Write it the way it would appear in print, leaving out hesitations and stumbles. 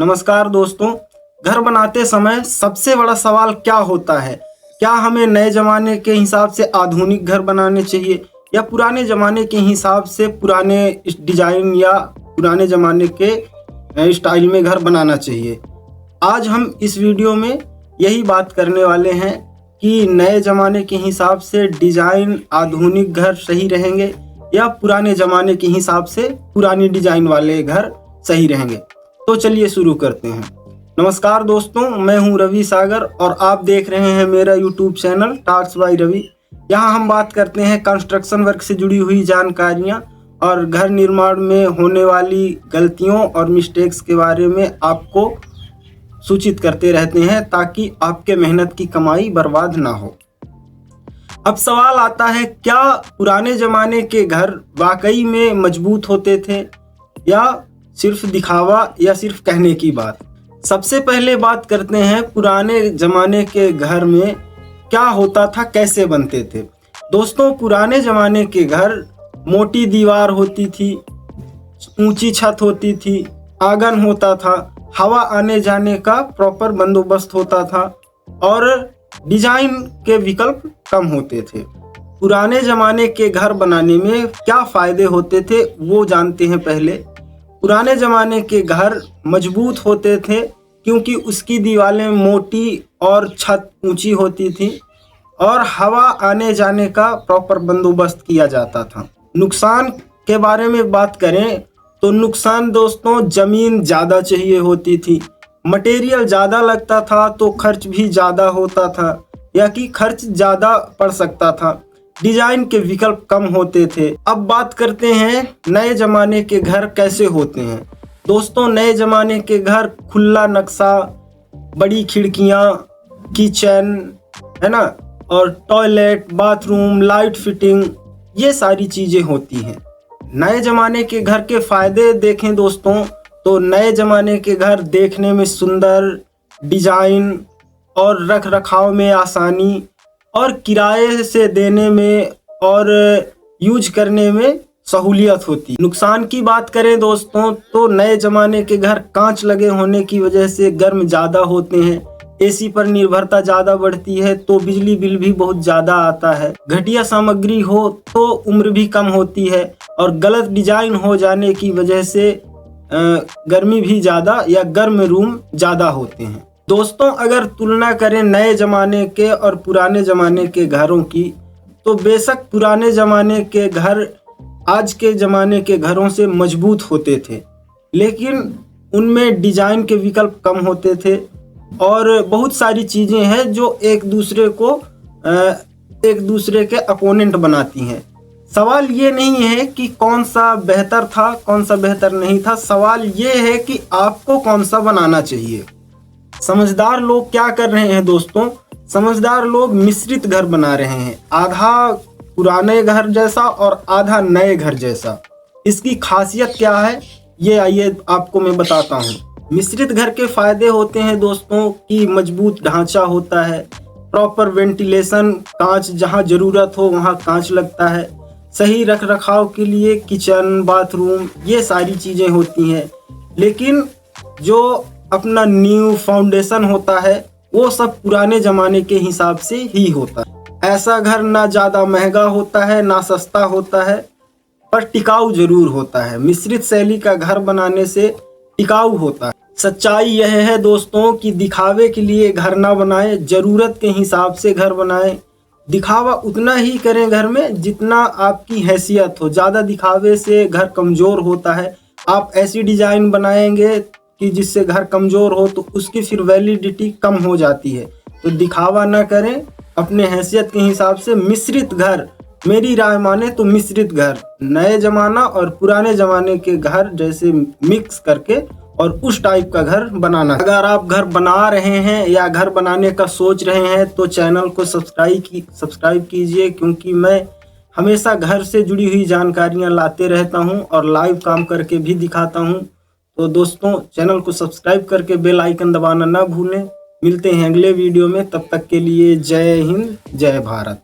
नमस्कार दोस्तों। घर बनाते समय सबसे बड़ा सवाल क्या होता है? क्या हमें नए ज़माने के हिसाब से आधुनिक घर बनाने चाहिए या पुराने ज़माने के हिसाब से पुराने डिजाइन या पुराने ज़माने के स्टाइल में घर बनाना चाहिए? आज हम इस वीडियो में यही बात करने वाले हैं कि नए ज़माने के हिसाब से डिज़ाइन आधुनिक घर सही रहेंगे या पुराने ज़माने के हिसाब से पुरानी डिज़ाइन वाले घर सही रहेंगे। तो चलिए शुरू करते हैं। नमस्कार दोस्तों, मैं हूं रवि सागर और आप देख रहे हैं मेरा YouTube channel talks by Ravi. यहां हम बात करते हैं कंस्ट्रक्शन वर्क से जुड़ी हुई जानकारियां और घर निर्माण में होने वाली गलतियों और मिस्टेक्स के बारे में आपको सूचित करते रहते हैं ताकि आपके मेहनत की कमाई बर्बाद ना हो। अब सवाल आता है, क्या पुराने ज़माने के घर वाकई में मजबूत होते थे या सिर्फ दिखावा या सिर्फ कहने की बात? सबसे पहले बात करते हैं पुराने ज़माने के घर में क्या होता था, कैसे बनते थे। दोस्तों, पुराने ज़माने के घर मोटी दीवार होती थी, ऊंची छत होती थी, आंगन होता था, हवा आने जाने का प्रॉपर बंदोबस्त होता था और डिजाइन के विकल्प कम होते थे। पुराने ज़माने के घर बनाने में क्या फ़ायदे होते थे वो जानते हैं। पहले पुराने ज़माने के घर मजबूत होते थे क्योंकि उसकी दीवारें मोटी और छत ऊंची होती थी और हवा आने जाने का प्रॉपर बंदोबस्त किया जाता था। नुकसान के बारे में बात करें तो नुकसान दोस्तों, ज़मीन ज़्यादा चाहिए होती थी, मटेरियल ज़्यादा लगता था तो खर्च भी ज़्यादा होता था या कि खर्च ज़्यादा पड़ सकता था, डिजाइन के विकल्प कम होते थे। अब बात करते हैं नए ज़माने के घर कैसे होते हैं। दोस्तों, नए ज़माने के घर खुला नक्शा, बड़ी खिड़कियां, किचन है ना, और टॉयलेट, बाथरूम, लाइट फिटिंग, ये सारी चीज़ें होती हैं। नए ज़माने के घर के फ़ायदे देखें दोस्तों तो नए ज़माने के घर देखने में सुंदर, डिजाइन और रख रखाव में आसानी और किराए से देने में और यूज करने में सहूलियत होती। नुकसान की बात करें दोस्तों तो नए ज़माने के घर कांच लगे होने की वजह से गर्म ज़्यादा होते हैं, एसी पर निर्भरता ज़्यादा बढ़ती है तो बिजली बिल भी बहुत ज़्यादा आता है, घटिया सामग्री हो तो उम्र भी कम होती है और गलत डिजाइन हो जाने की वजह से गर्मी भी ज़्यादा या गर्म रूम ज़्यादा होते हैं। दोस्तों, अगर तुलना करें नए ज़माने के और पुराने ज़माने के घरों की तो बेशक पुराने ज़माने के घर आज के ज़माने के घरों से मजबूत होते थे, लेकिन उनमें डिज़ाइन के विकल्प कम होते थे और बहुत सारी चीज़ें हैं जो एक दूसरे के अपोनेंट बनाती हैं। सवाल ये नहीं है कि कौन सा बेहतर था कौन सा बेहतर नहीं था, सवाल ये है कि आपको कौन सा बनाना चाहिए। समझदार लोग क्या कर रहे हैं दोस्तों, समझदार लोग मिश्रित घर बना रहे हैं, आधा पुराने घर जैसा और आधा नए घर जैसा। इसकी खासियत क्या है ये आइए आपको मैं बताता हूँ। मिश्रित घर के फायदे होते हैं दोस्तों कि मजबूत ढांचा होता है, प्रॉपर वेंटिलेशन, कांच जहाँ ज़रूरत हो वहाँ कांच लगता है, सही रख रखाव के लिए किचन, बाथरूम, ये सारी चीज़ें होती हैं। लेकिन जो अपना न्यू फाउंडेशन होता है वो सब पुराने ज़माने के हिसाब से ही होता है। ऐसा घर ना ज़्यादा महंगा होता है ना सस्ता होता है, पर टिकाऊ ज़रूर होता है। मिश्रित शैली का घर बनाने से टिकाऊ होता है। सच्चाई यह है दोस्तों कि दिखावे के लिए घर ना बनाएं, ज़रूरत के हिसाब से घर बनाएं। दिखावा उतना ही करें घर में जितना आपकी हैसियत हो, ज़्यादा दिखावे से घर कमज़ोर होता है। आप ऐसी डिज़ाइन बनाएंगे कि जिससे घर कमज़ोर हो तो उसकी फिर वैलिडिटी कम हो जाती है। तो दिखावा ना करें, अपने हैसियत के हिसाब से मिश्रित घर, मेरी राय माने तो मिश्रित घर, नए ज़माना और पुराने ज़माने के घर जैसे मिक्स करके और उस टाइप का घर बनाना। अगर आप घर बना रहे हैं या घर बनाने का सोच रहे हैं तो चैनल को सब्सक्राइब कीजिए, क्योंकि मैं हमेशा घर से जुड़ी हुई जानकारियां लाते रहता हूं और लाइव काम करके भी दिखाता हूं। तो दोस्तों, चैनल को सब्सक्राइब करके बेल आइकन दबाना ना भूलें। मिलते हैं अगले वीडियो में, तब तक के लिए जय हिंद, जय भारत।